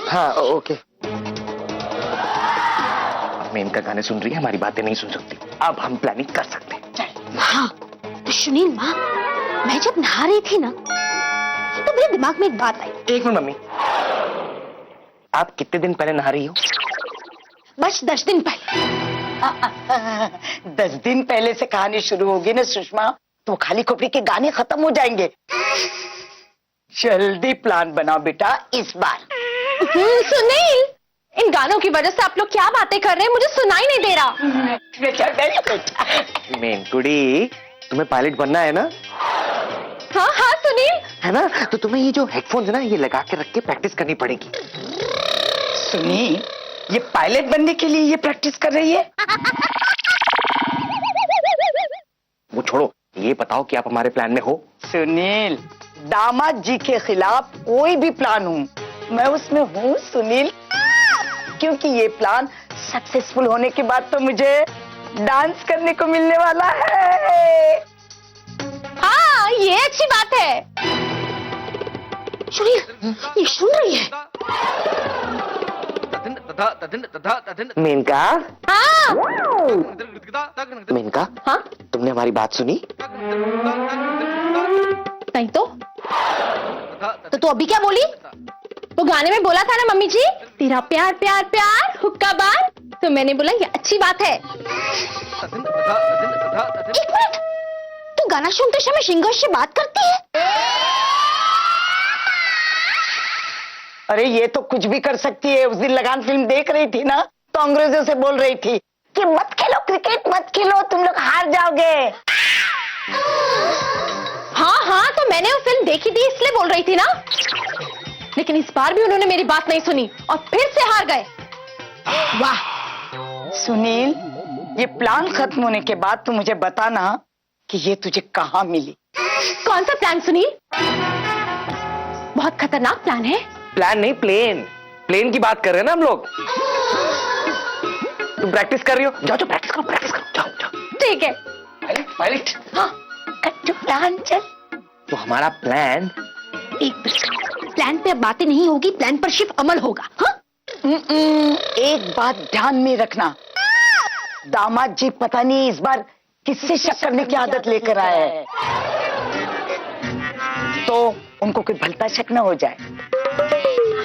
हाँ ओके। मेनका गाने सुन रही है, हमारी बातें नहीं सुन सकती। अब हम प्लानिंग कर सकते हैं। हाँ तो सुनील माँ, मैं जब नहा रही थी ना तो मेरे दिमाग में एक बात आई। एक मिनट मम्मी, आप कितने दिन पहले नहा रही हो? बस 10 दिन पहले। 10 दिन पहले से कहानी शुरू होगी ना सुषमा, तो खाली खोपड़ी के गाने खत्म हो जाएंगे। जल्दी प्लान बनाओ बेटा इस बार। सुनील, इन गानों की वजह से आप लोग क्या बातें कर रहे हैं, मुझे सुनाई नहीं दे रहा। बेटा मेनकुड़ी, तुम्हें पायलट बनना है ना? हाँ हाँ सुनील। है ना? तो तुम्हें ये जो हेडफोन है ना, ये लगा के रख के प्रैक्टिस करनी पड़ेगी। सुनी, ये पायलट बनने के लिए ये प्रैक्टिस कर रही है? वो छोड़ो, ये बताओ कि आप हमारे प्लान में हो? सुनील, दामाद जी के खिलाफ कोई भी प्लान हो, मैं उसमें हूँ सुनील, क्योंकि ये प्लान सक्सेसफुल होने के बाद तो मुझे डांस करने को मिलने वाला है। हाँ ये अच्छी बात है। सुनील, ये सुन रही है? मेनका, हाँ मेनका, हाँ, तुमने हमारी बात सुनी? नहीं तो तू अभी क्या बोली? तो गाने में बोला था ना मम्मी जी, तेरा प्यार प्यार प्यार हुक्का बार, तो मैंने बोला ये अच्छी बात है। एक मिनट, तू गाना सुनते समय सिंगर से बात करती है? अरे ये तो कुछ भी कर सकती है। उस दिन लगान फिल्म देख रही थी ना, तो अंग्रेजों से बोल रही थी कि मत खेलो क्रिकेट, मत खेलो, तुम लोग हार जाओगे। हाँ हाँ, तो मैंने वो फिल्म देखी थी इसलिए बोल रही थी ना। लेकिन इस बार भी उन्होंने मेरी बात नहीं सुनी और फिर से हार गए। वाह सुनील, ये प्लान खत्म होने के बाद तू मुझे बताना कि ये तुझे कहाँ मिली। कौन सा प्लान सुनील? बहुत खतरनाक प्लान है। प्लान नहीं, प्लेन। प्लेन की बात कर रहे हैं ना हम लोग। तुम प्रैक्टिस कर रही हो? जाओ जाओ प्रैक्टिस करो, प्रैक्टिस करो, जाओ जाओ। ठीक है। Pilot, pilot. हाँ, कट्टू प्लान चल। तो हमारा प्लान, एक प्लान पे अब बातें नहीं होगी, प्लान पर सिर्फ अमल होगा। हाँ? एक बात ध्यान में रखना, दामाद जी पता नहीं इस बार किससे शक करने की आदत लेकर आए हैं, तो उनको कोई भलता शक न हो जाए।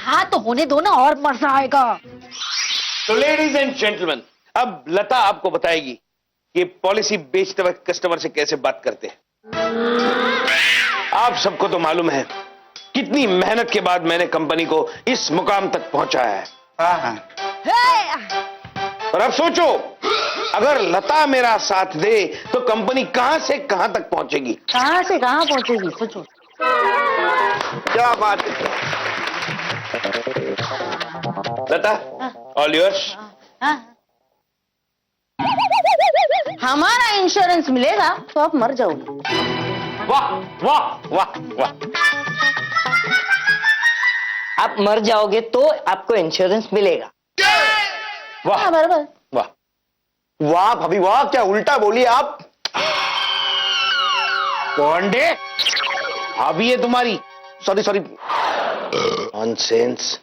हाँ तो होने दो ना, और मजा आएगा। तो लेडीज एंड जेंटलमैन, अब लता आपको बताएगी कि पॉलिसी बेचते वक्त कस्टमर से कैसे बात करते हैं। आप सबको तो मालूम है कितनी मेहनत के बाद मैंने कंपनी को इस मुकाम तक पहुंचाया है। और अब सोचो, अगर लता मेरा साथ दे तो कंपनी कहां से कहां तक पहुंचेगी। कहां से कहां पहुंचेगी, सोचो। क्या बात है लता, ऑल योर्स। हमारा इंश्योरेंस मिलेगा तो आप मर जाओगे। वाह वाह वाह वाह। आप मर जाओगे तो आपको इंश्योरेंस मिलेगा। वाह बराबर। वाह वाह भाभी वाह, क्या उल्टा बोली आप। कौंडे, भाभी है तुम्हारी, सॉरी सॉरी, नॉनसेंस।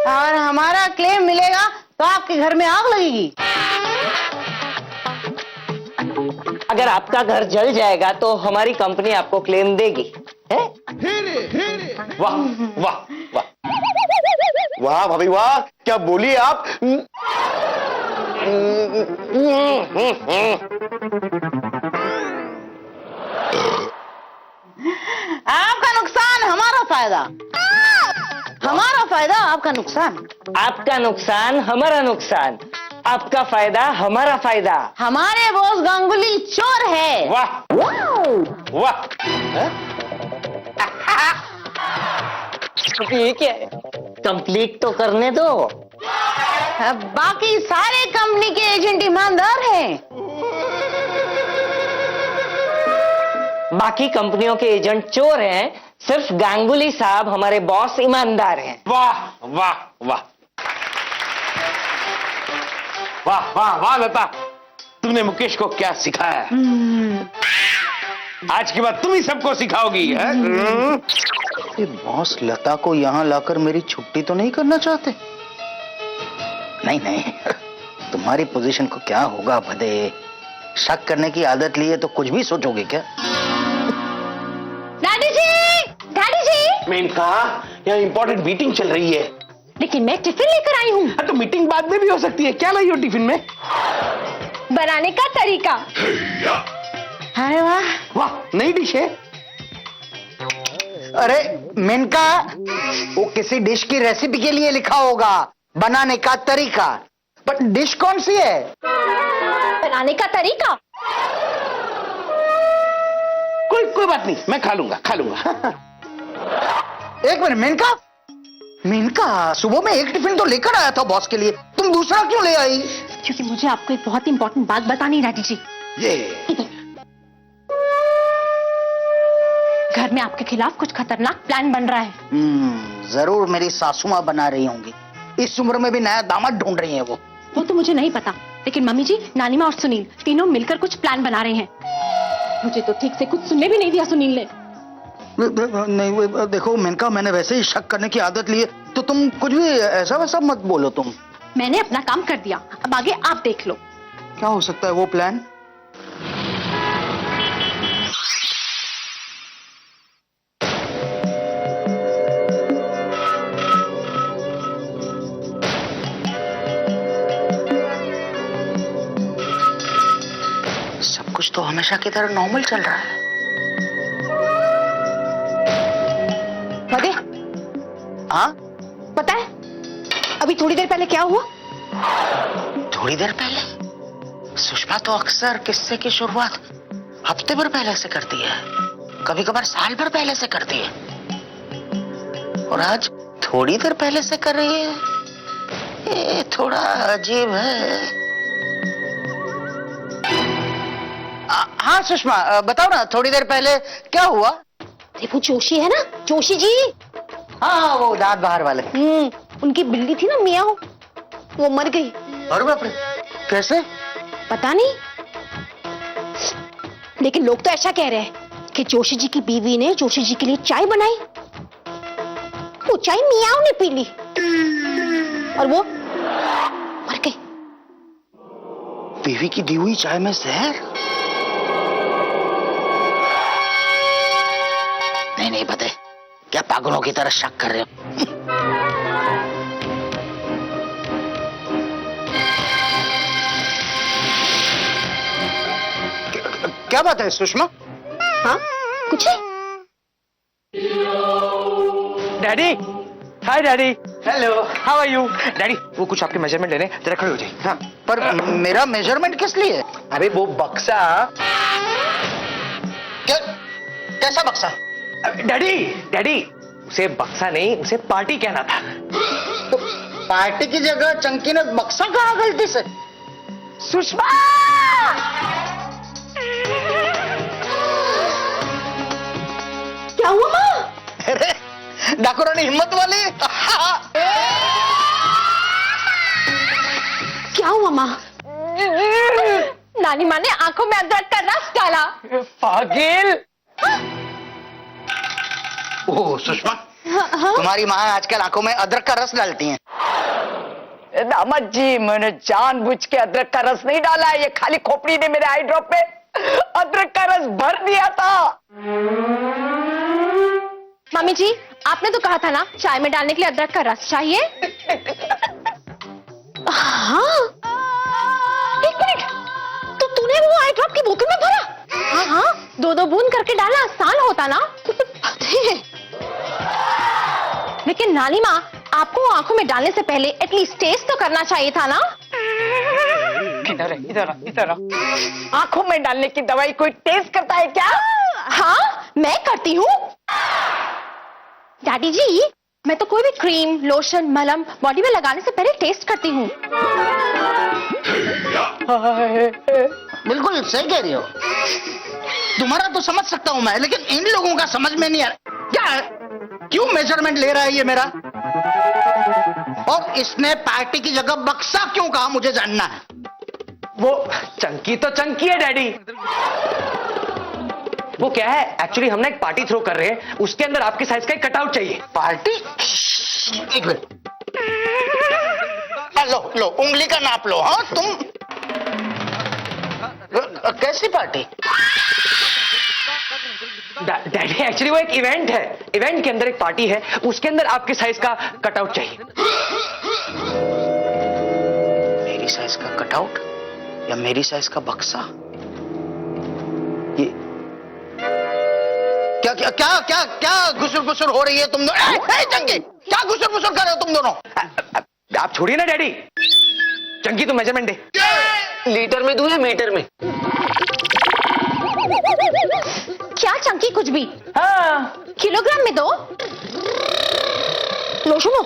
और हमारा क्लेम मिलेगा तो आपके घर में आग लगेगी। अगर आपका घर जल जाएगा तो हमारी कंपनी आपको क्लेम देगी, है? वाह वाह वाह वाह भाभी वाह, क्या बोली आप। आपका नुकसान हमारा फायदा, हमारा फायदा आपका नुकसान, आपका नुकसान हमारा नुकसान, आपका फायदा हमारा फायदा। हमारे बॉस गांगुली चोर है। वाह वाह। ये क्या है? कंप्लीट तो करने दो। बाकी सारे कंपनी के एजेंट ईमानदार हैं। बाकी कंपनियों के एजेंट चोर हैं, सिर्फ गांगुली साहब हमारे बॉस ईमानदार हैं। वाह वाह वाह वाह वाह वाह लता, तुमने मुकेश को क्या सिखाया है? आज के बाद तुम ही सबको सिखाओगी। ये बॉस लता को यहाँ लाकर मेरी छुट्टी तो नहीं करना चाहते? नहीं नहीं, तुम्हारी पोजीशन को क्या होगा भदे, शक करने की आदत ली है तो कुछ भी सोचोगे क्या? डैडी जी, डैडी जी। मेनका, यहाँ इंपॉर्टेंट मीटिंग चल रही है। लेकिन मैं टिफिन लेकर आई हूँ। तो मीटिंग बाद में भी हो सकती है। क्या लाई हो टिफिन में? बनाने का तरीका। अरे वाह, वाह, नई डिश है। अरे मेनका, वो किसी डिश की रेसिपी के लिए लिखा होगा, बनाने का तरीका। बट डिश कौन सी है? बनाने का तरीका। कोई बात नहीं, मैं खा लूंगा। एक मिनट मेनका, मेनका सुबह में एक टिफिन तो लेकर आया था बॉस के लिए, तुम दूसरा क्यों ले आई? क्योंकि मुझे आपको एक बहुत इंपॉर्टेंट बात बतानी, डैडी जी। ये घर में आपके खिलाफ कुछ खतरनाक प्लान बन रहा है। जरूर मेरी सासू माँ बना रही होंगी। इस उम्र में भी नया दामाद ढूंढ रही है वो तो मुझे नहीं पता, लेकिन मम्मी जी, नानी माँ और सुनील तीनों मिलकर कुछ प्लान बना रहे हैं। मुझे तो ठीक से कुछ सुनने भी नहीं दिया सुनील ने। नहीं देखो मेनका, मैंने वैसे ही शक करने की आदत ली है, तो तुम कुछ भी ऐसा वैसा मत बोलो तुम। मैंने अपना काम कर दिया, अब आगे आप देख लो। क्या हो सकता है वो प्लान? सब कुछ तो हमेशा की तरह नॉर्मल चल रहा है। भदे, हाँ पता है अभी थोड़ी देर पहले क्या हुआ? थोड़ी देर पहले सुषमा तो अक्सर किस्से की शुरुआत हफ्ते भर पहले से करती है, कभी कभार साल भर पहले से करती है, और आज थोड़ी देर पहले से कर रही है। ये थोड़ा अजीब है। हाँ सुषमा, बताओ ना, थोड़ी देर पहले क्या हुआ? वो जोशी है ना, जोशी जी। हाँ वो दांत बाहर वाले। उनकी बिल्ली थी ना मियाओ, वो मर गई। अरे बाप रे, कैसे? पता नहीं, लेकिन लोग तो ऐसा कह रहे हैं कि जोशी जी की बीवी ने जोशी जी के लिए चाय बनाई, वो चाय मियाओ ने पी ली और वो मर गई। बीवी की दी हुई चाय में जहर? नहीं पता, क्या पागलों की तरह शक कर रहे हो? क्या बात है सुषमा? हाँ कुछ नहीं। Daddy, hi daddy. Hello, how are you? Daddy, वो कुछ आपके मेजरमेंट लेने, जरा खड़े हो जाइए। हाँ, पर मेरा मेजरमेंट किस लिए? अरे वो बक्सा। कैसा बक्सा? डैडी, उसे बक्सा नहीं, उसे पार्टी कहना था। तो पार्टी की जगह चंकी ने बक्सा कहा गलती से? सुषमा, क्या हुआ माँ? अरे डाकू रानी हिम्मत वाली। क्या हुआ माँ? नानी माँ ने आंखों में अदरक का रस डाला। पागल। ओह सुषमा, तुम्हारी माँ आजकल आंखों में अदरक का रस डालती हैं। दामाद जी, मैंने जानबूझ के अदरक का रस नहीं डाला है, ये खाली खोपड़ी ने मेरे आई ड्रॉप पे अदरक का रस भर दिया था। मम्मी जी, आपने तो कहा था ना चाय में डालने के लिए अदरक का रस चाहिए। हाँ, एक मिनट, तो तूने वो आई ड्रॉप की बोतल में भरा? हाँ, 2-2 बूंद करके डालना आसान होता ना। लेकिन नानी माँ, आपको आंखों में डालने से पहले एटलीस्ट टेस्ट तो करना चाहिए था ना। इधर आंखों में डालने की दवाई कोई टेस्ट करता है क्या? हाँ, मैं करती हूँ। डैडी जी, मैं तो कोई भी क्रीम, लोशन, मलहम बॉडी में लगाने से पहले टेस्ट करती हूँ। बिल्कुल सही कह रही हो। तुम्हारा तो समझ सकता हूं मैं, लेकिन इन लोगों का समझ में नहीं आ रहा। क्या है? क्यों मेजरमेंट ले रहा है ये मेरा? और इसने पार्टी की जगह बक्सा क्यों कहा, मुझे जानना है। वो चंकी तो चंकी है डैडी। वो क्या है, एक्चुअली हम ना एक पार्टी थ्रो कर रहे हैं, उसके अंदर आपके साइज का एक कटआउट चाहिए। पार्टी? एक मिनट, लो लो उंगली का नाप लो। हाँ तुम कैसी पार्टी? डैडी एक्चुअली वो एक इवेंट है, इवेंट के अंदर एक पार्टी है, उसके अंदर आपके साइज का कटआउट चाहिए। मेरी साइज का कटआउट या मेरी साइज का बक्सा? ये क्या क्या क्या क्या क्या घुसुर घुसुर हो रही है तुम दोनों? चंकी, क्या घुसुर घुसुर कर रहे हो तुम दोनों? आप छोड़िए ना डैडी, चंकी तो मेजरमेंट दे। लीटर में दूं या मीटर में? क्या चंकी कुछ भी? हाँ, किलोग्राम में दो। लो सुनो,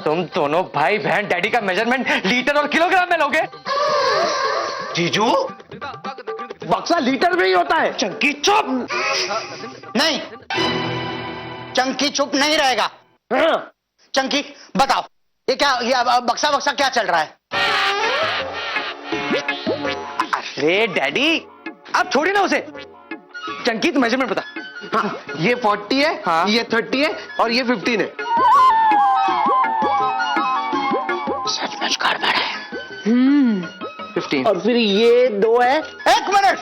तुम दोनों भाई बहन डैडी का मेजरमेंट लीटर और किलोग्राम में लोगे? जीजू बक्सा लीटर में ही होता है। चंकी चुप। नहीं, चंकी चुप नहीं रहेगा। हाँ। चंकी बताओ, ये क्या, ये बक्सा बक्सा क्या चल रहा है? अरे डैडी आप छोड़िए ना उसे, चंकी तो मेजरमेंट बता। हाँ, ये 40 है, हाँ। ये 30 है और ये 15 है। सचमुच गड़बड़ है। 15। और फिर ये 2 है। एक मिनट,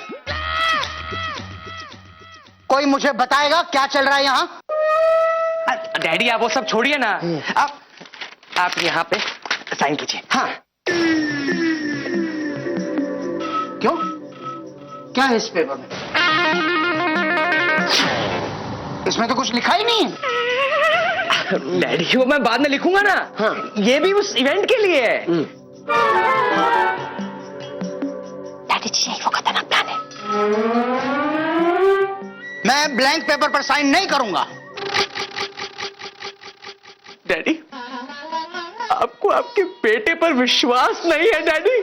कोई मुझे बताएगा क्या चल रहा है यहाँ? डैडी आप वो सब छोड़िए ना, आप यहाँ पे साइन कीजिए। हाँ, क्यों, क्या है इस पेपर में? इसमें तो कुछ लिखा ही नहीं है। डैडी वो मैं बाद में लिखूंगा ना। हाँ। ये भी उस इवेंट के लिए है। डैडी जी यही वो खतरनाक प्लान है। मैं ब्लैंक पेपर पर साइन नहीं करूंगा। डैडी आपको आपके बेटे पर विश्वास नहीं है डैडी?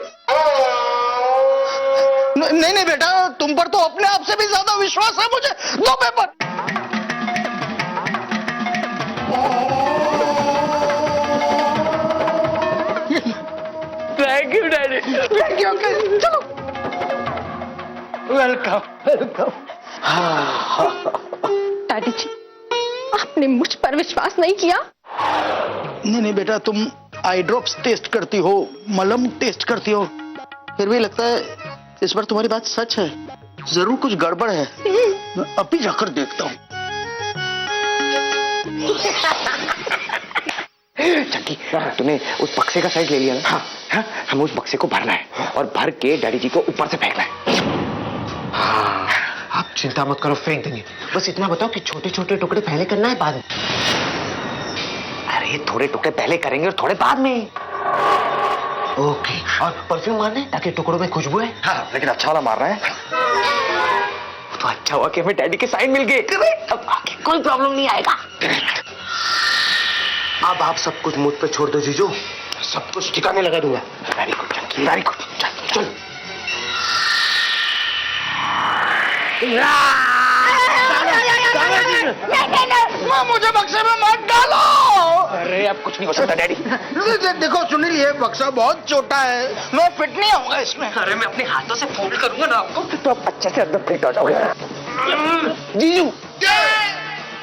नहीं नहीं बेटा, तुम पर तो अपने आप से भी ज्यादा विश्वास है मुझे। दो paper. Thank you daddy. Thank you. चलो, वेलकम वेलकम। डैडी जी आपने मुझ पर विश्वास नहीं किया? नहीं नहीं बेटा, तुम आई ड्रॉप्स टेस्ट करती हो, मलहम टेस्ट करती हो, फिर भी लगता है इस बार तुम्हारी बात सच है। जरूर कुछ गड़बड़ है, मैं अभी जाकर देखता हूँ। चंकी तूने उस बक्से का साइज ले लिया ना? हाँ, हमें उस बक्से को भरना है और भर के डैडी जी को ऊपर से फेंकना है। हाँ, आप चिंता मत करो, फेंक देंगे। बस इतना बताओ कि छोटे छोटे टुकड़े पहले करना है बाद में? अरे थोड़े टुकड़े पहले करेंगे और थोड़े बाद में। ओके। और परफ्यूम मारना है ताकि टुकड़ों में खुशबू है? हाँ, लेकिन अच्छा वाला मारना है। तो अच्छा हुआ कि हमें डैडी के साइन मिल गए। अब आगे कोई प्रॉब्लम नहीं आएगा। अब आप सब कुछ मुझ पे छोड़ दो जीजू, सब कुछ ठिकाने लगा दूंगा। Very good Chunky, very good. चल मुझे बक्से में मत डालो। अरे अब कुछ नहीं हो सकता डैडी। देखो सुनील, ये बक्सा बहुत छोटा है, मैं फिट नहीं आऊंगा इसमें। अरे मैं अपने हाथों से फोल्ड करूंगा ना आपको, तो आप अच्छे से अंदर फिट हो जाओगे। जीजू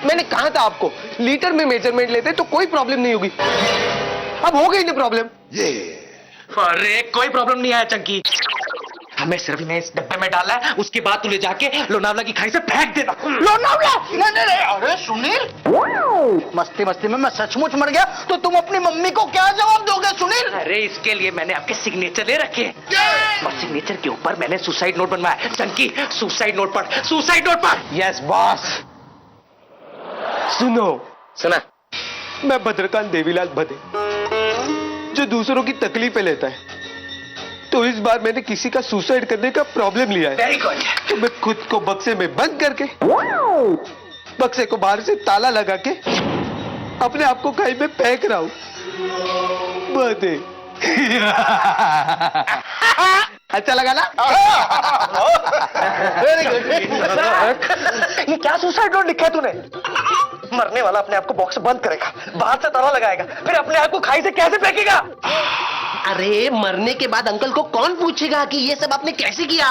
मैंने कहा था आपको, लीटर में मेजरमेंट लेते तो कोई प्रॉब्लम नहीं होगी। अब हो गई ना प्रॉब्लम। अरे कोई प्रॉब्लम नहीं आया चंकी, हमें सिर्फ इन्हें इस डब्बे में डालना है, उसके बाद तू ले जाके लोनावला की खाई से फेंक देना। लोनावला? नहीं नहीं नहीं, अरे सुनील, मस्ती मस्ती में मैं सचमुच मर गया तो तुम अपनी मम्मी को क्या जवाब दोगे सुनील? अरे इसके लिए मैंने आपके सिग्नेचर ले रखे हैं और सिग्नेचर के ऊपर मैंने सुसाइड नोट बनवाया। चंकी सुसाइड नोट पढ़, सुसाइड नोट पढ़। Yes boss. सुनो, सुना? मैं भद्रकांत देवीलाल भदे, जो दूसरों की तकलीफें लेता है, तो इस बार मैंने किसी का सुसाइड करने का प्रॉब्लम लिया है। Very good. तो मैं खुद को बक्से में बंद करके, बक्से को बाहर से ताला लगा के अपने आप को खाई में फेंक रहा हूं। बदे अच्छा लगा ना? Very good. ये क्या सुसाइड नोट लिखा है तूने? मरने वाला अपने आप को बॉक्स बंद करेगा, बाहर से ताला लगाएगा, फिर अपने आप को खाई से कैसे फेंकेगा? अरे मरने के बाद अंकल को कौन पूछेगा कि ये सब आपने कैसे किया?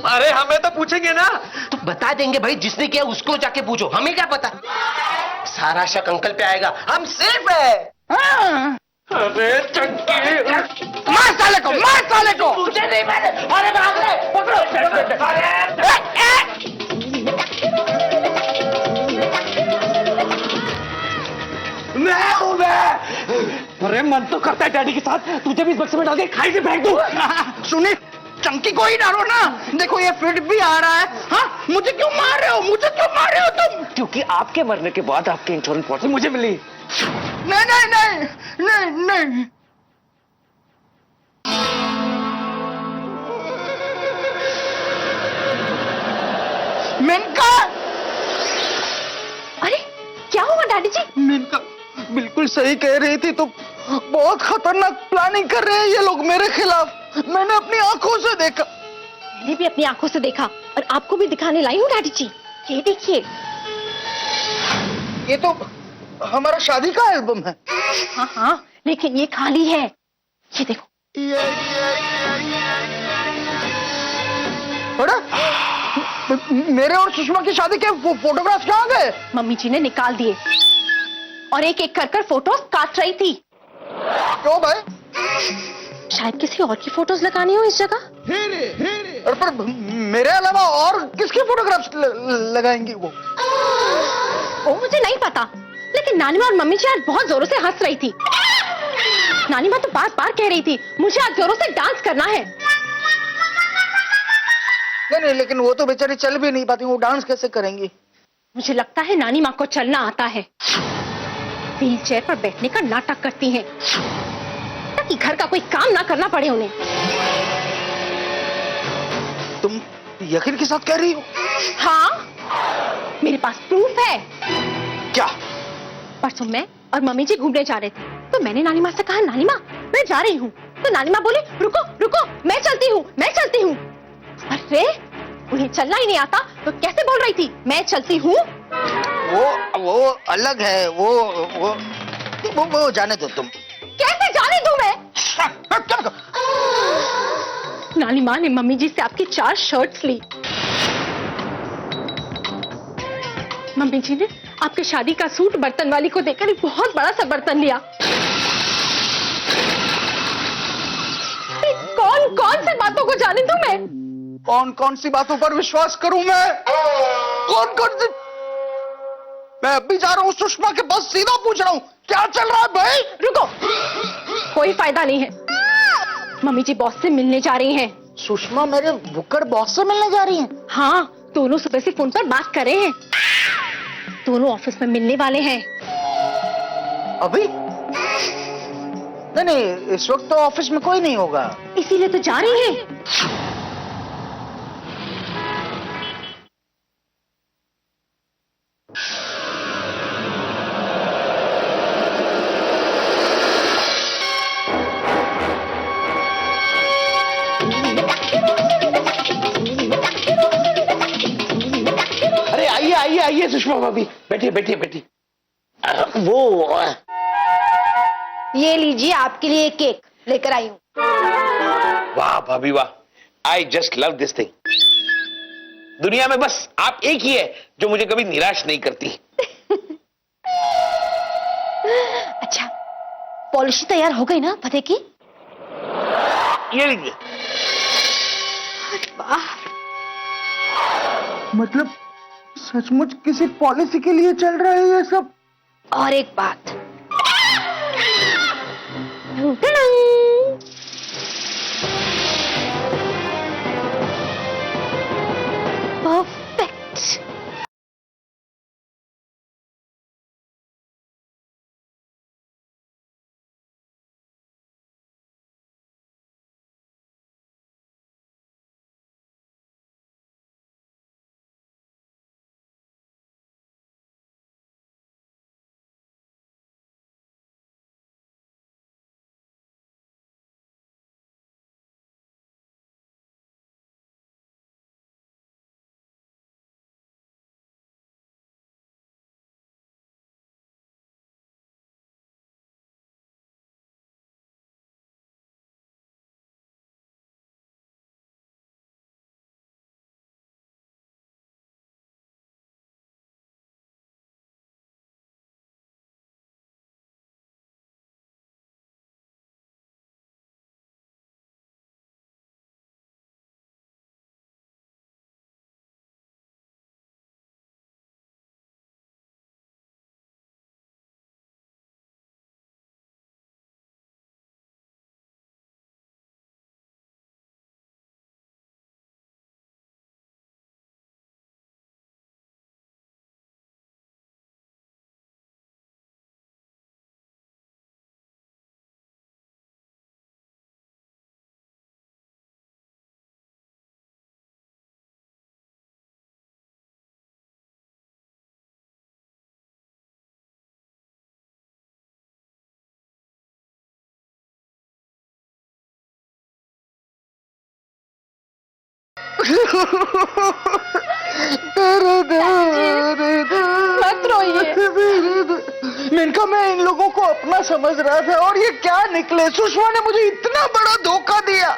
अरे हमें तो पूछेंगे ना। तो बता देंगे भाई, जिसने किया उसको जाके पूछो, हमें क्या पता। सारा शक अंकल पे आएगा, हम सेफ है। हाँ। अरे चंकी, मार साले को, मार साले को। मुझे नहीं मैंने, अरे भाग रहे, पकड़ो, मैं हूं मैं। अरे मन तो करता है डैडी के साथ तुझे भी इस बक्से में डाल के खाई से फेंक दूं। सुनील, चंकी को ही डालो ना। देखो ये फिट भी आ रहा है। हाँ, मुझे क्यों मार रहे हो, मुझे क्यों मार रहे हो तुम? क्योंकि आपके मरने के बाद आपकी इंश्योरेंस पॉलिसी मुझे मिली। नहीं नहीं नहीं नहीं नहीं। मेनका, अरे क्या हुआ डैडी जी? मेनका बिल्कुल सही कह रही थी। तो बहुत खतरनाक प्लानिंग कर रहे हैं ये लोग मेरे खिलाफ। मैंने अपनी आंखों से देखा। मैंने भी अपनी आंखों से देखा और आपको भी दिखाने लाई हूँ डैडी जी। ये देखिए। ये तो हमारा शादी का एल्बम है। हाँ हाँ, लेकिन ये खाली है। ये देखो। मेरे और सुषमा की शादी के फोटोग्राफ्स कहाँ गए? मम्मी जी ने निकाल दिए और एक एक कर फोटोज काट रही थी। क्यों भाई? शायद किसी और की फोटोज लगानी हो इस जगह। और पर मेरे अलावा और किसकी फोटोग्राफ्स लगाएंगी वो? मुझे नहीं पता, लेकिन नानी माँ और मम्मी जी आज बहुत जोरों से हंस रही थी। नानी माँ तो बार बार कह रही थी मुझे आज जोरों से डांस करना है। नहीं, लेकिन वो तो बेचारी चल भी नहीं पाती, वो डांस कैसे करेंगी? मुझे लगता है नानी माँ को चलना आता है। व्हील चेयर पर बैठने का नाटक करती हैं ताकि घर का कोई काम ना करना पड़े उन्हें। तुम यकीन के साथ कह रही हो? हाँ, मेरे पास प्रूफ है। क्या? परसों मैं और मम्मी जी घूमने जा रहे थे, तो मैंने नानी माँ से कहा नानी माँ मैं जा रही हूँ। तो नानी माँ बोली रुको रुको, मैं चलती हूँ मैं चलती हूँ। अरे उन्हें चलना ही नहीं आता तो कैसे बोल रही थी मैं चलती हूँ? वो अलग है। वो जाने दो तुम। कैसे जाने दूं मैं? नानी माँ ने मम्मी जी से आपकी 4 शर्ट्स ली। मम्मी जी ने आपके शादी का सूट बर्तन वाली को देकर एक बहुत बड़ा सा बर्तन लिया। कौन कौन से बातों को जाने दूं मैं? कौन कौन सी बातों पर विश्वास करूं मैं? कौन कौन सी? मैं अभी जा रहा हूँ सुषमा के पास, सीधा पूछ रहा हूँ क्या चल रहा है भाई? रुको, कोई फायदा नहीं है। मम्मी जी बॉस से मिलने जा रही हैं। सुषमा मेरे बुक्कड़ बॉस से मिलने जा रही हैं? हाँ, दोनों सुबह से फोन पर बात कर रहे हैं। दोनों ऑफिस में मिलने वाले हैं। अभी? नहीं, इस वक्त तो ऑफिस में कोई नहीं होगा। इसीलिए तो जा रही हैं। अरे आइए आइए आइए सुषमा भाभी, बैठिए बैठिए बैठिए। ये लीजिए आपके लिए केक लेकर आई हूँ। वाह भाभी वाह, I just love this thing. दुनिया में बस आप एक ही है जो मुझे कभी निराश नहीं करती। अच्छा, पॉलिशी तैयार हो गई ना पते की? ये लीजिए। वाह, मतलब सचमुच किसी पॉलिसी के लिए चल रहा है ये सब? और एक बात, परफेक्ट। मत रोइए। मेनका, मैं इन लोगों को अपना समझ रहा था और ये क्या निकले। सुषमा ने मुझे इतना बड़ा धोखा दिया।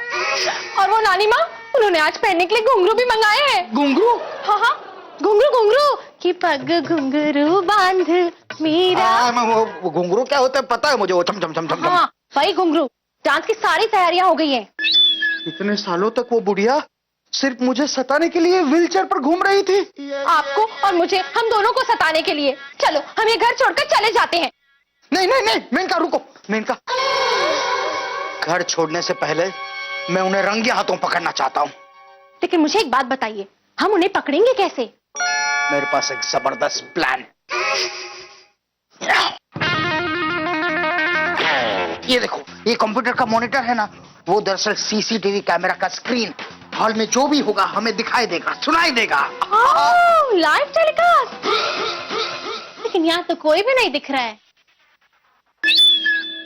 और वो नानी माँ, उन्होंने आज पहनने के लिए घुंघरू भी मंगाए हैं। घुंघरू? हाँ हाँ, घुंघरू घुंघरू कि पग घुंघरू बांध मेरा। वो घुंघरू क्या होता है पता है मुझे, वो चम चम चम चम। हाँ वही घुंघरू। डांस की सारी तैयारियां हो गई हैं। इतने सालों तक वो बुढ़िया सिर्फ मुझे सताने के लिए व्हीलचेयर पर घूम रही थी। आपको और मुझे, हम दोनों को सताने के लिए। चलो हम ये घर छोड़कर चले जाते हैं। नहीं नहीं नहीं मेनका, रुको मेनका। घर छोड़ने से पहले मैं उन्हें रंगे हाथों पकड़ना चाहता हूँ। लेकिन मुझे एक बात बताइए, हम उन्हें पकड़ेंगे कैसे? मेरे पास एक जबरदस्त प्लान। ये देखो, ये कंप्यूटर का मॉनिटर है ना, वो दरअसल सीसीटीवी कैमरा का स्क्रीन। हॉल में जो भी होगा हमें दिखाई देगा, सुनाई देगा। Live telecast. लेकिन यहाँ तो कोई भी नहीं दिख रहा है।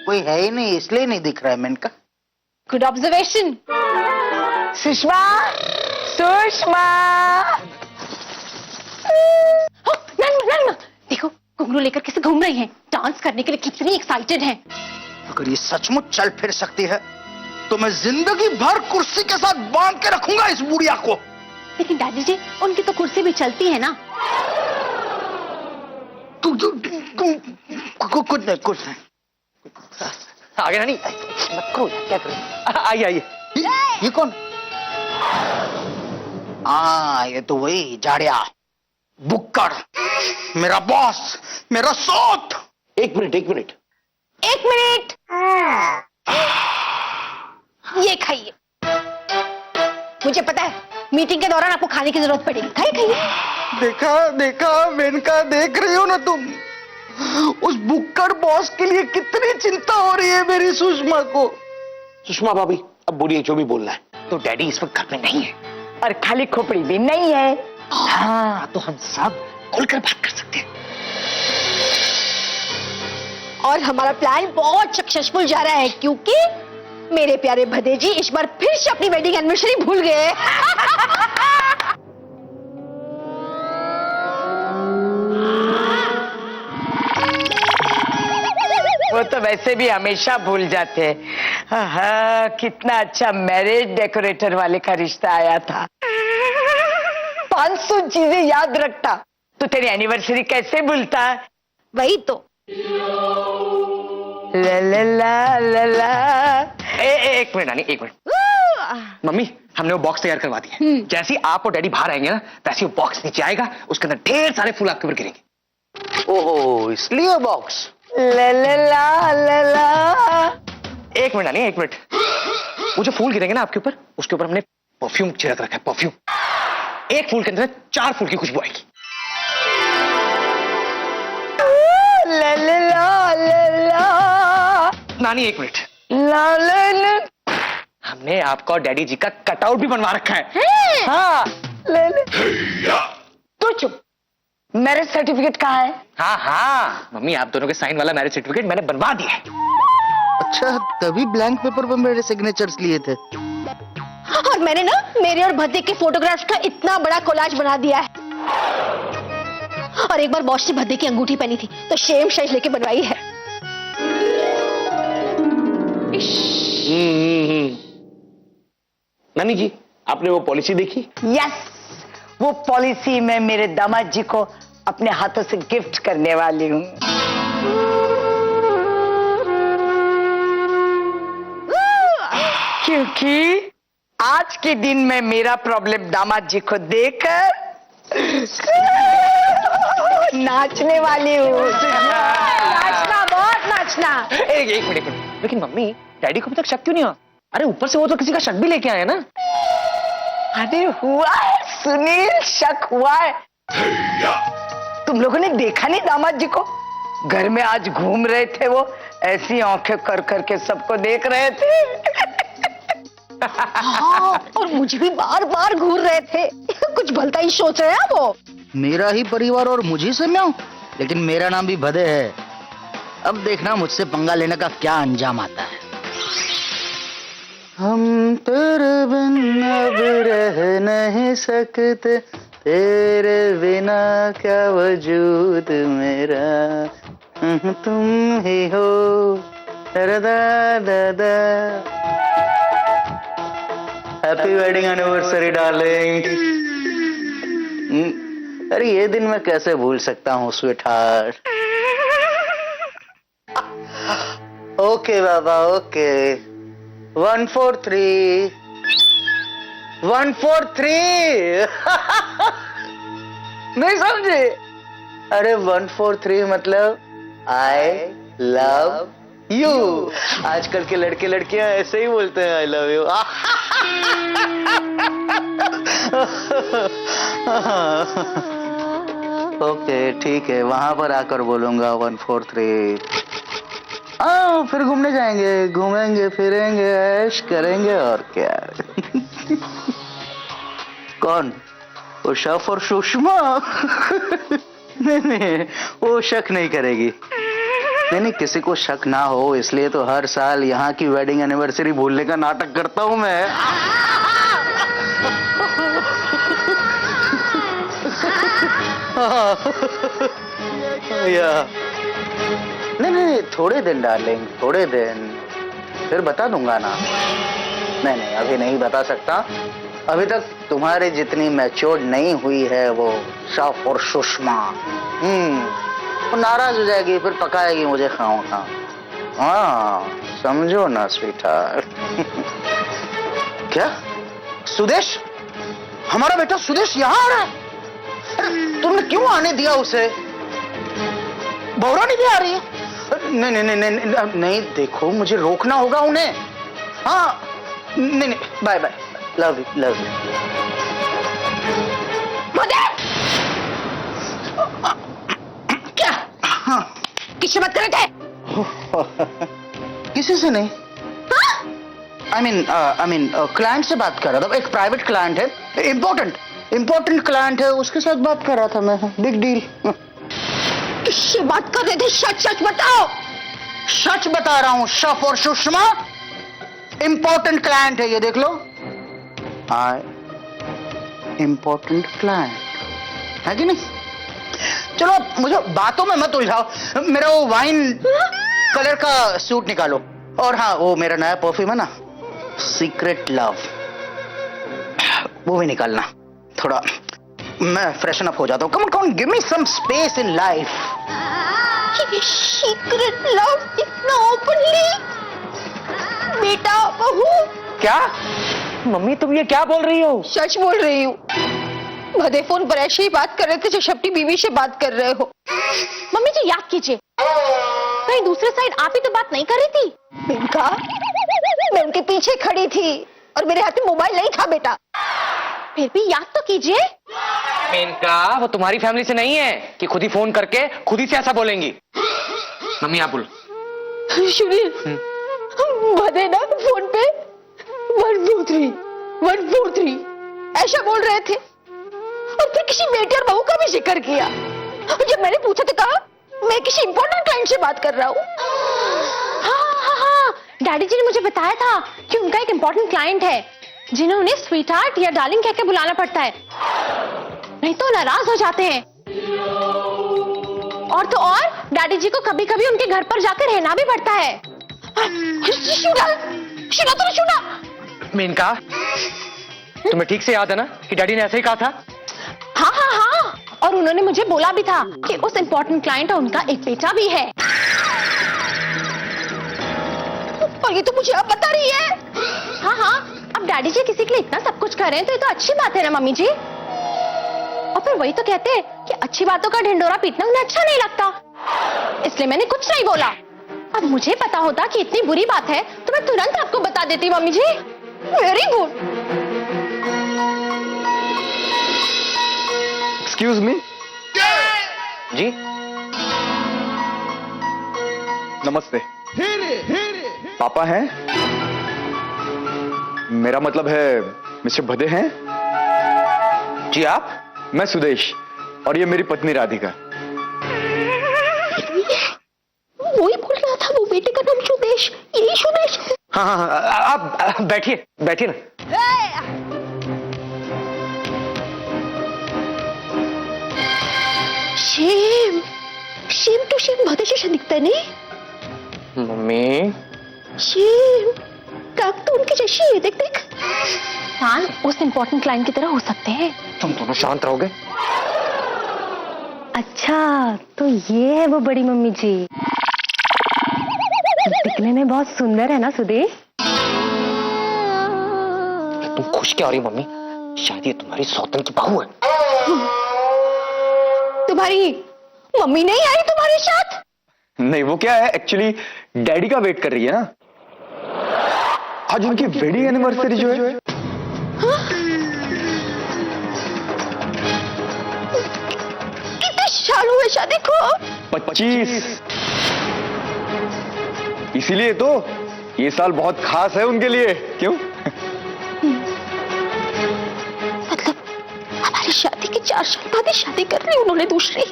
कोई है ही नहीं, इसलिए नहीं दिख रहा है मेनका। Good observation. सुषमा, सुषमा। नानी माँ, देखो घुंघरू लेकर कैसे घूम रही हैं। डांस करने के लिए कितनी एक्साइटेड हैं। अगर ये सचमुच चल फिर सकती है तो मैं जिंदगी भर कुर्सी के साथ बांध के रखूंगा इस बुढ़िया को। लेकिन दादी जी, उनकी तो कुर्सी भी चलती है ना। कुछ नहीं। आगे नानी, मत करो यार, क्या करो। आइए आइए। ये कौन? ये तो वही जाड़िया, बुक्कड़, मेरा बॉस, मेरा सौत। एक मिनट, एक मिनट। एक मिनट, ये खाइए। मुझे पता है मीटिंग के दौरान आपको खाने की जरूरत पड़ेगी। खाइए खाइए। देखा देखा मेनका, देख रही हो ना तुम, उस बुक्कड़ बॉस के लिए कितनी चिंता हो रही है मेरी सुषमा को। सुषमा भाभी, अब बोलिए जो भी बोलना है। तो डैडी इस वक्त घर में नहीं है और खाली खोपड़ी भी नहीं है। हाँ, तो हम सब खुलकर बात कर सकते हैं। और हमारा प्लान बहुत सक्सेसफुल जा रहा है, क्योंकि मेरे प्यारे भदे जी इस बार फिर से अपनी वेडिंग एनिवर्सरी भूल गए। वो तो वैसे भी हमेशा भूल जाते हैं। कितना अच्छा मैरिज डेकोरेटर वाले का रिश्ता आया था। 500 चीजें याद रखता तो तेरी एनिवर्सरी कैसे भूलता? वही तो। ला ला ला ला ला। एक मिनट नानी, एक मिनट। मम्मी, हमने वो बॉक्स तैयार करवा दिया। जैसे ही आप और डैडी बाहर आएंगे ना, वैसे वो बॉक्स नीचे आएगा, उसके अंदर ढेर सारे फूल आपके ऊपर गिरेंगे। ओहो, इसलिए बॉक्स। ला ला ला ला ला। एक मिनट नानी, एक मिनट। वो जो फूल गिरेंगे ना आपके ऊपर, उसके ऊपर हमने परफ्यूम छिड़क रखा है, परफ्यूम। एक फूल के अंदर 4 फूल की खुशबू आएगी। ला ला ला ला ला। नानी एक मिनट, ला ला ला। हमने आपका और डैडी जी का कटआउट भी बनवा रखा है। हाँ, ले ले। तू चुप। मैरिज सर्टिफिकेट कहाँ है? हाँ हाँ मम्मी, आप दोनों के साइन वाला मैरिज सर्टिफिकेट मैंने बनवा दिया है। अच्छा, तभी ब्लैंक पेपर पर मेरे सिग्नेचर्स लिए थे। और मैंने ना मेरे और भद्दे के फोटोग्राफ्स का इतना बड़ा कोलाज बना दिया है। और एक बार बॉस ने भद्दे की अंगूठी पहनी थी तो शेम साइज लेके बनवाई है। नानी जी, आपने वो पॉलिसी देखी? यस, वो पॉलिसी मैं मेरे दामाद जी को अपने हाथों से गिफ्ट करने वाली हूँ। क्योंकि आज के दिन में मेरा प्रॉब्लम दामाद जी को देकर नाचने वाली हूँ। नाचना, बहुत नाचना। एक मिनट। लेकिन मम्मी, डैडी को अभी तक शक क्यों नहीं हुआ? अरे ऊपर से वो तो किसी का शक भी लेके आए ना। अरे हुआ है सुनील, शक हुआ है। तुम लोगों ने देखा नहीं दामाद जी को? घर में आज घूम रहे थे वो, ऐसी आंखें कर करके सबको देख रहे थे। हाँ, और मुझे भी बार बार घूर रहे थे। कुछ भलता ही सोच रहे हैं वो। मेरा ही परिवार और मुझे से म्याऊं, लेकिन मेरा नाम भी भदे है। अब देखना मुझसे पंगा लेने का क्या अंजाम आता है। हम तेरे बिन अब रह नहीं सकते, तेरे बिना क्या वजूद मेरा, तुम ही हो दा दा दा। Happy wedding anniversary darling. अरे ये दिन मैं कैसे भूल सकता हूँ स्वीटहार्ट। ओके बाबा ओके। 143 143 नहीं समझे? अरे 143 मतलब आई लव यू। आजकल के लड़के लड़कियां ऐसे ही बोलते हैं आई लव यू। ओके ठीक है, वहां पर आकर बोलूंगा 143। हाँ फिर घूमने जाएंगे, घूमेंगे फिरेंगे, ऐश करेंगे और क्या। कौन? उषा और सुषमा? नहीं वो शक नहीं करेगी। नहीं किसी को शक ना हो इसलिए तो हर साल यहाँ की वेडिंग एनिवर्सरी भूलने का नाटक करता हूँ मैं। या नहीं थोड़े दिन डार्लिंग, थोड़े दिन, फिर बता दूंगा ना। नहीं अभी नहीं बता सकता, अभी तक तुम्हारे जितनी मैच्योर नहीं हुई है वो शफ और सुषमा। वो नाराज हो जाएगी, फिर पकाएगी मुझे खाऊंगा। हाँ समझो ना स्वीटहार्ट। क्या सुदेश, हमारा बेटा सुदेश यहाँ आ रहा है? अरे तुमने क्यों आने दिया उसे? भौरा नहीं भी आ रही है? नहीं देखो मुझे रोकना होगा उन्हें। हाँ नहीं bye bye, love you love you. क्या? हाँ किससे बात कर रहे थे? किसी से नहीं। आई मीन क्लाइंट से बात कर रहा था। एक प्राइवेट क्लाइंट है, इम्पोर्टेंट क्लाइंट है, उसके साथ बात कर रहा था मैं। Big deal. किससे बात कर रहे थे? सच बताओ। सच बता रहा हूं शफ और सुषमा, इंपॉर्टेंट क्लाइंट है ये देख लो। इंपॉर्टेंट क्लाइंट है कि नहीं? चलो मुझे बातों में मत उलझाओ, मेरा वो वाइन कलर का सूट निकालो। और हाँ वो मेरा नया परफ्यूम है ना, सीक्रेट लव, वो भी निकालना। थोड़ा मैं फ्रेशन अप हो जाता हूँ। Come on give me some space in life. Secret love इतना ओपनली? बेटा बहू। क्या मम्मी तुम ये क्या बोल रही हो? सच बोल रही हूँ। भदे फोन पर ऐसे ही बात कर रहे थे जैसे अपनी बीवी से बात कर रहे हो। मम्मी जी याद कीजिए, कहीं दूसरे साइड आप ही तो बात नहीं कर रही थी? बिनका, मैं उनके पीछे खड़ी थी और मेरे हाथ में मोबाइल नहीं था बेटा। फिर भी याद तो कीजिए। मेनका वो तुम्हारी फैमिली से नहीं है कि खुद ही फोन करके खुद ही से ऐसा बोलेंगी। मम्मी आप बोलो। सुनील, भदे ना फोन पे 143 ऐसा बोल रहे थे और फिर किसी बेटे और बहू का भी जिक्र किया। जब मैंने पूछा तो कहा मैं किसी इंपॉर्टेंट क्लाइंट से बात कर रहा हूँ। हाँ, डैडी जी ने मुझे बताया था कि उनका एक इंपॉर्टेंट क्लाइंट है जिन्हें उन्हें स्वीटहार्ट या डार्लिंग कहकर बुलाना पड़ता है, नहीं तो नाराज हो जाते हैं। और तो और डैडी जी को कभी कभी उनके घर पर जाकर रहना भी पड़ता है। सुना। मेनका तुम्हें ठीक से याद है ना कि डैडी ने ऐसे ही कहा था? हाँ, और उन्होंने मुझे बोला भी था कि उस इंपॉर्टेंट क्लाइंट और उनका एक बेटा भी है। और ये तो मुझे अब बता रही है। हाँ, अब डैडी जी किसी के लिए इतना सब कुछ कर रहे हैं तो ये तो अच्छी बात है ना मम्मी जी। और फिर वही तो कहते हैं कि अच्छी बातों का ढिंडोरा पीटना उन्हें अच्छा नहीं लगता, इसलिए मैंने कुछ नहीं बोला। अब मुझे पता होता कि इतनी बुरी बात है तो मैं तुरंत आपको बता देती mummy ji. Very good. Excuse me. जी नमस्ते। पापा हैं? मेरा मतलब है मिस्टर भदे हैं? जी आप? मैं सुदेश और ये मेरी पत्नी राधिका। वही बोल रहा था, वो बेटे का नाम सुदेश, यही सुदेश है। हाँ हाँ हाँ, आप बैठिए बैठिए ना। शेम शेम टू शेम बहुत अच्छा दिखता है नहीं? मम्मी शेम टक तो उनकी जैसी है, देख देख। कान उस इम्पोर्टेंट क्लाइंट की तरह हो सकते हैं। तुम दोनों शांत रहोगे? अच्छा तो ये है वो बड़ी मम्मी जी। दिखने में बहुत सुंदर है ना सुदेश? तुम खुश क्या हो रही मम्मी? शायद ये तुम्हारी सौतन की बहू है। तुम्हारी मम्मी नहीं आई तुम्हारे साथ? नहीं, वो क्या है एक्चुअली डैडी का वेट कर रही है ना। आज उनकी वेडिंग एनिवर्सरी जो है। कितने साल हुए शादी को? 25। इसीलिए तो ये साल बहुत खास है उनके लिए। क्यों? मतलब हमारी शादी के 4 साल बाद ही शादी कर रही उन्होंने दूसरी।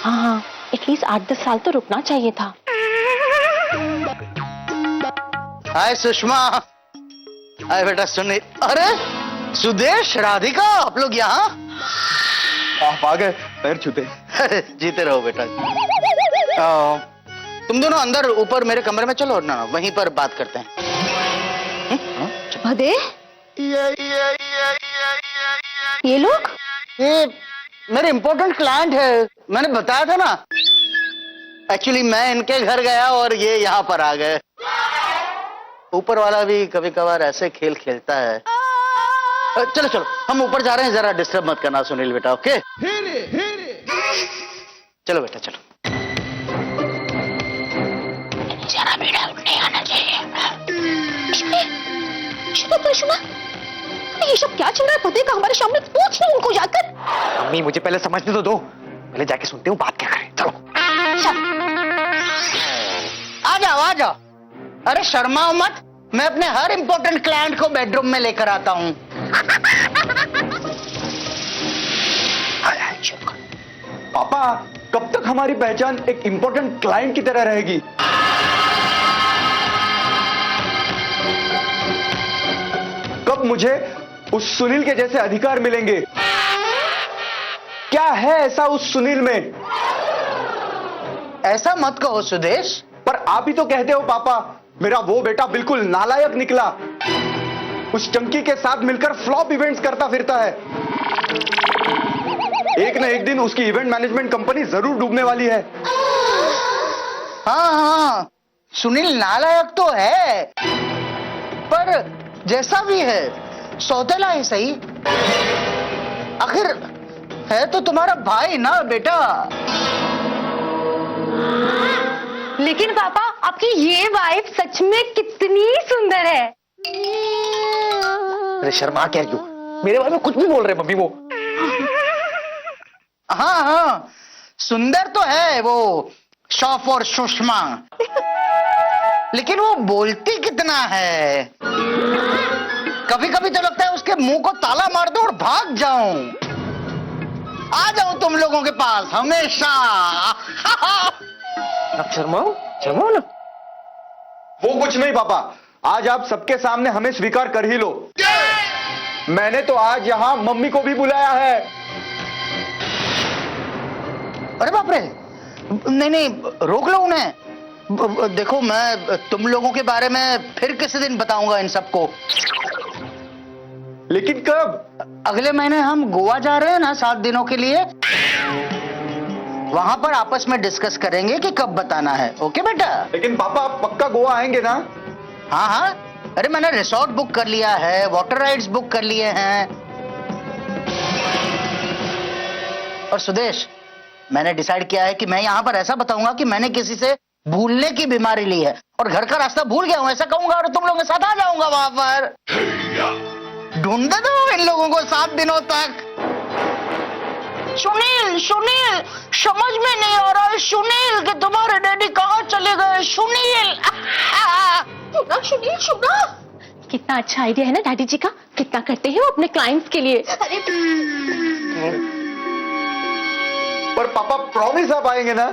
हाँ एटलीस्ट 8-10 साल तो रुकना चाहिए था। हाय सुषमा। हाय बेटा सुनील। अरे सुदेश, राधिका, आप लोग यहाँ? आप आ गए, पैर छूते। अरे जीते रहो बेटा। तुम दोनों अंदर ऊपर मेरे कमरे में चलो ना, वहीं पर बात करते हैं। अरे ये लोग? ये मेरे इंपॉर्टेंट क्लाइंट है, मैंने बताया था ना। एक्चुअली मैं इनके घर गया और ये यहाँ पर आ गए। ऊपर वाला भी कभी कभार ऐसे खेल खेलता है। चलो चलो हम ऊपर जा रहे हैं, जरा डिस्टर्ब मत करना सुनील बेटा। ओके चलो बेटा चलो। जरा भी डाउट नहीं आना चाहिए। ये सब क्या चल रहा है? पति का हमारे सामने पूछ लो उनको जाकर। मम्मी मुझे पहले समझने तो दो, पहले जाके सुनते हूँ बात क्या करें। चलो आ जाओ आ जाओ। अरे शर्माओ मत, मैं अपने हर इंपॉर्टेंट क्लाइंट को बेडरूम में लेकर आता हूँ। पापा कब तक हमारी पहचान एक इंपॉर्टेंट क्लाइंट की तरह रहेगी? कब मुझे उस सुनील के जैसे अधिकार मिलेंगे? क्या है ऐसा उस सुनील में? ऐसा मत कहो सुदेश। पर आप ही तो कहते हो पापा, मेरा वो बेटा बिल्कुल नालायक निकला। उस चंकी के साथ मिलकर फ्लॉप इवेंट्स करता फिरता है। एक न एक दिन उसकी इवेंट मैनेजमेंट कंपनी जरूर डूबने वाली है। हाँ हाँ सुनील नालायक तो है, पर जैसा भी है सौतेला ही सही। आखिर है तो तुम्हारा भाई ना बेटा। लेकिन पापा आपकी ये वाइफ सच में कितनी सुंदर है। अरे शर्मा क्या क्यों? मेरे बारे में कुछ भी बोल रहे मम्मी वो। हाँ हाँ सुंदर तो है वो शौफ और सुषमा, लेकिन वो बोलती कितना है। कभी कभी तो लगता है उसके मुंह को ताला मार दो और भाग जाऊं। आ जाऊं तुम लोगों के पास हमेशा। अब शर्माओ शर्माओ ना। वो कुछ नहीं पापा, आज आप सबके सामने हमें स्वीकार कर ही लो। मैंने तो आज यहां मम्मी को भी बुलाया है। अरे बाप रे, नहीं नहीं रोक लो उन्हें। देखो मैं तुम लोगों के बारे में फिर किसी दिन बताऊंगा इन सबको। लेकिन कब? अगले महीने हम गोवा जा रहे हैं ना 7 दिनों के लिए। वहां पर आपस में डिस्कस करेंगे कि कब बताना है। ओके बेटा? लेकिन पापा आप पक्का गोवा आएंगे ना? हाँ हाँ, अरे मैंने रिसोर्ट बुक कर लिया है, वाटर राइड्स बुक कर लिए हैं। और सुदेश, मैंने डिसाइड किया है कि मैं यहां पर ऐसा बताऊंगा कि मैंने किसी से भूलने की बीमारी ली है और घर का रास्ता भूल गया हूं, ऐसा कहूंगा और तुम लोगों के साथ आ जाऊंगा वहां पर। ढूंढे दो इन लोगों को 7 दिनों तक। सुनील सुनील समझ में नहीं आ रहा है सुनील कि तुम्हारे डैडी कहाँ चले गए। सुनील सुना सुनील सुना, कितना अच्छा आइडिया है ना डैडी जी का। कितना करते हैं वो अपने क्लाइंट्स के लिए। अरे पर पापा प्रॉमिस आप आएंगे ना?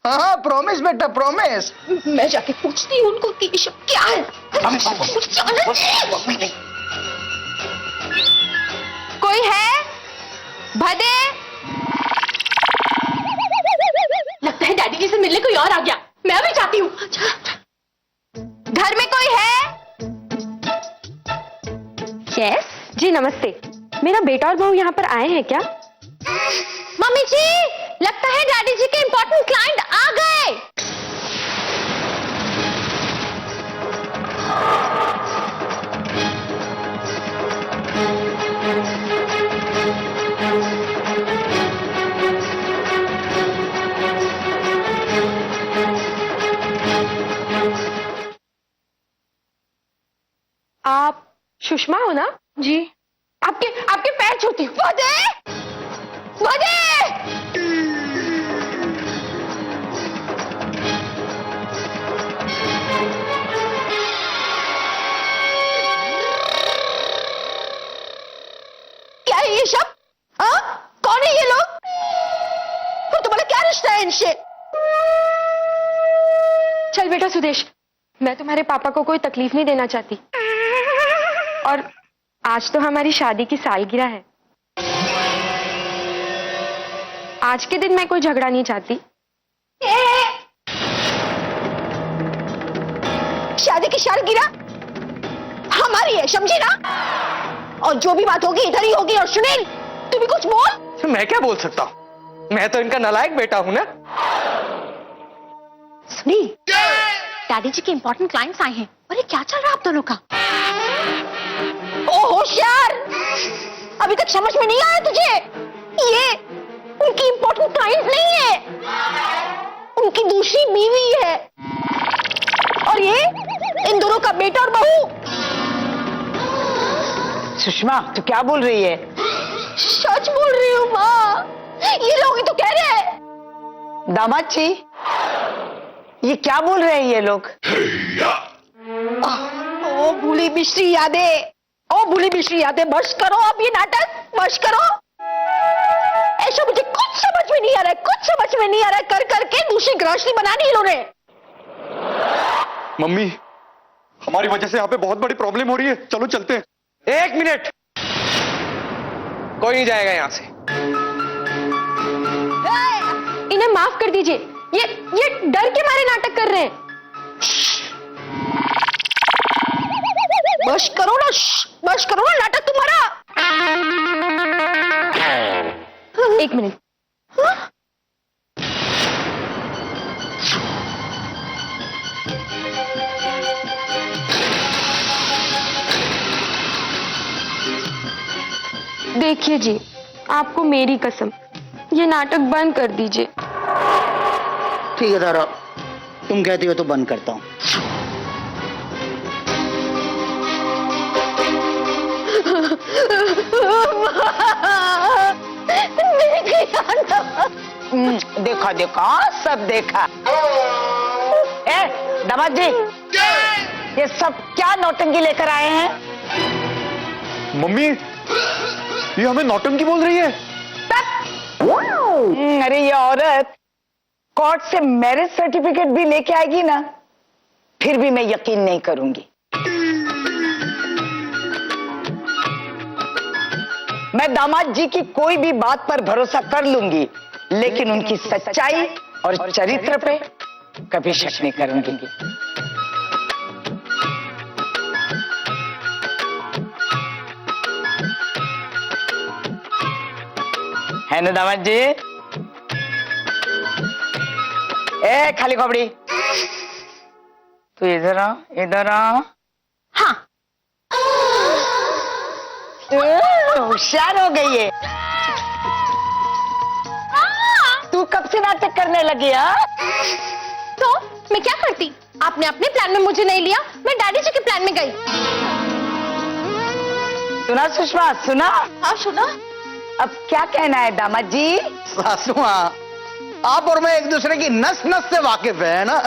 हाँ प्रॉमिस बेटा प्रॉमिस। मैं जाके पूछती हूँ उनको कि ये सब क्या है। कोई है? भदे? लगता है डैडी जी से मिलने कोई और आ गया। मैं भी जाती हूँ। घर में कोई है? यस जी नमस्ते। मेरा बेटा और बहू यहाँ पर आए हैं क्या? मम्मी जी लगता है डैडी जी के इंपॉर्टेंट क्लाइंट आ गए। आप सुषमा हो ना? जी। आपके आपके पैर छूती हूँ। वदे! वदे! क्या है ये सब? हाँ? कौन है ये लोग? और तुम्हारा क्या रिश्ता है इनसे? चल बेटा सुदेश, मैं तुम्हारे पापा को कोई तकलीफ नहीं देना चाहती। और आज तो हमारी शादी की सालगिरह है। आज के दिन मैं कोई झगड़ा नहीं चाहती। शादी की सालगिरह हमारी है, समझी ना? और जो भी बात होगी इधर ही होगी। और सुनील तू भी कुछ बोल। मैं क्या बोल सकता हूँ? मैं तो इनका नालायक बेटा हूँ ना। सुनील डैडी जी के इंपॉर्टेंट क्लाइंट्स आए हैं। अरे क्या चल रहा है आप दोनों का? ओ होशियार, अभी तक समझ में नहीं आया तुझे? ये उनकी इंपॉर्टेंट क्लाइंट नहीं है, उनकी दूसरी बीवी है। और ये इन दोनों का बेटा और बहू। सुषमा तू क्या बोल रही है? सच बोल रही हूँ माँ, ये लोग ही तो कह रहे हैं। दामाद जी ये क्या बोल रहे हैं ये लोग? ओ भूली बिश्री यादें, ओ भूली बिश्री यादें, बस करो अब ये नाटक, बस करो। ऐसा मुझे कुछ समझ में नहीं आ रहा है, कुछ समझ में नहीं आ रहा है। कर करके दूसरी गृहस्थी बना दी इन्होंने। मम्मी हमारी वजह से यहाँ पे बहुत बड़ी प्रॉब्लम हो रही है, चलो चलते हैं। 1 मिनट, कोई नहीं जाएगा यहाँ से। इन्हें माफ कर दीजिए, ये डर के मारे नाटक कर रहे हैं। बस करो ना, बस करो ना नाटक तुम्हारा। 1 मिनट। देखिए जी, आपको मेरी कसम, ये नाटक बंद कर दीजिए। ठीक है तारा, तुम कहती हो तो बंद करता हूँ। देखा देखा सब देखा। ए दामाद जी ये सब क्या नौटंकी लेकर आए हैं? मम्मी ये हमें नौटंकी बोल रही है। अरे ये औरत कोर्ट से मैरिज सर्टिफिकेट भी लेके आएगी ना, फिर भी मैं यकीन नहीं करूंगी। मैं दामाद जी की कोई भी बात पर भरोसा कर लूंगी, लेकिन उनकी सच्चाई और चरित्र पे कभी शक नहीं करूंगी। है ना दामाद जी? ए खाली खोपड़ी, तू इधर आ, इधर आ। हाँ। होशियार हो गई है। तू कब से नाटक करने लगी? तो मैं क्या करती? आपने अपने प्लान में मुझे नहीं लिया, मैं डैडी जी के प्लान में गई। सुना सुषमा, सुना? हाँ सुना। अब क्या कहना है दामाद जी? सासू माँ, आप और मैं एक दूसरे की नस नस से वाकिफ है ना।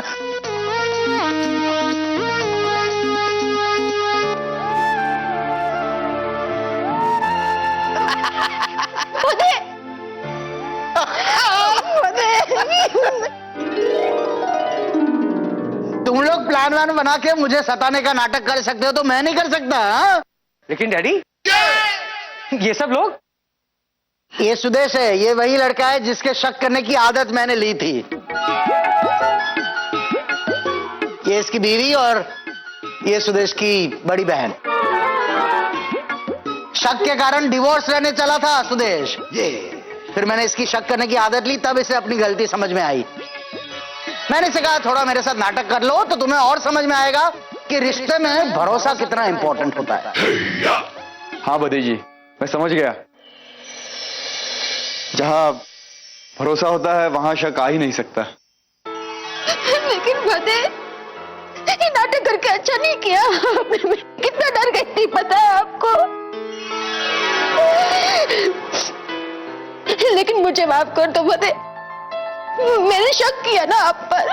खुदे प्लान व्लान बना के मुझे सताने का नाटक कर सकते हो तो मैं नहीं कर सकता? हाँ? लेकिन डैडी, ये सब लोग? ये सुदेश है, ये वही लड़का है जिसके शक करने की आदत मैंने ली थी। ये इसकी बीवी और ये सुदेश की बड़ी बहन। शक के कारण डिवोर्स लेने चला था सुदेश। ये फिर मैंने इसकी शक करने की आदत ली, तब इसे अपनी गलती समझ में आई। मैंने इसे कहा थोड़ा मेरे साथ नाटक कर लो तो तुम्हें और समझ में आएगा कि रिश्ते में भरोसा कितना इंपॉर्टेंट होता है। हाँ बदी जी, मैं समझ गया। जहां भरोसा होता है वहां शक आ ही नहीं सकता। लेकिन बदे ये नाटक करके अच्छा नहीं किया। मैं कितना डर गई थी पता है आपको। लेकिन मुझे माफ कर दो बदे, मैंने शक किया ना आप पर।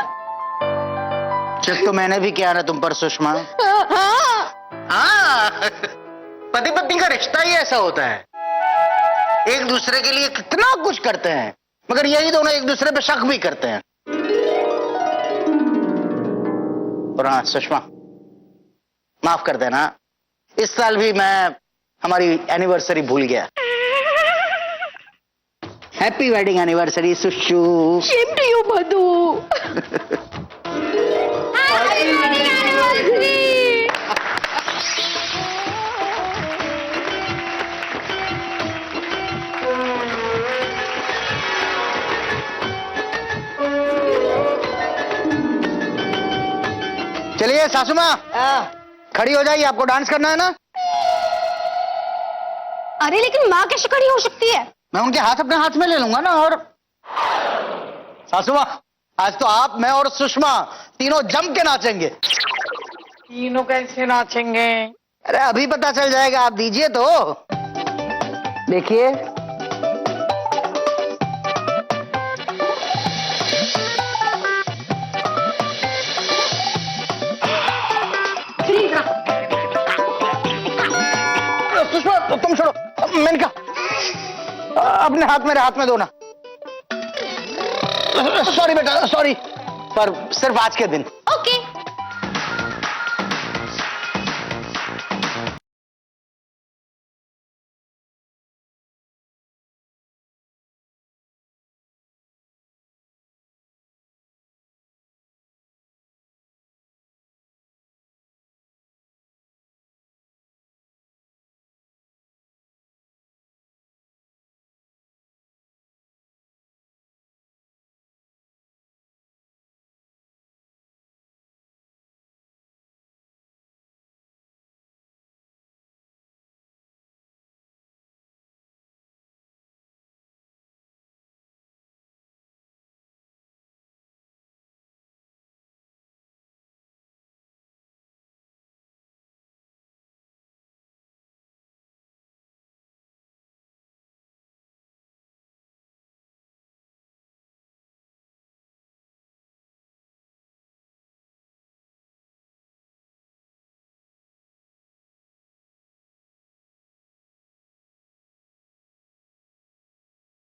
शक तो मैंने भी किया ना तुम पर सुषमा। हाँ, पति पत्नी का रिश्ता ही ऐसा होता है, एक दूसरे के लिए कितना कुछ करते हैं मगर यही दोनों एक दूसरे पे शक भी करते हैं। और हाँ सुषमा, माफ कर देना, इस साल भी मैं हमारी एनिवर्सरी भूल गया। Happy wedding anniversary Sushu. Shame to you Madhu. चलिए सासू माँ, खड़ी हो जाइए, आपको डांस करना है ना? अरे लेकिन माँ कैसे खड़ी हो सकती है? मैं उनके हाथ अपने हाथ में ले लूंगा ना। और सासू माँ, आज तो आप, मैं और सुषमा तीनों जम के नाचेंगे। तीनों कैसे नाचेंगे? अरे अभी पता चल जाएगा, आप दीजिए तो। देखिए सुषमा, तुम छोड़ो, मैंने कहा अपने हाथ मेरे हाथ में दो ना। सॉरी बेटा, सॉरी, पर सिर्फ आज के दिन। ओके।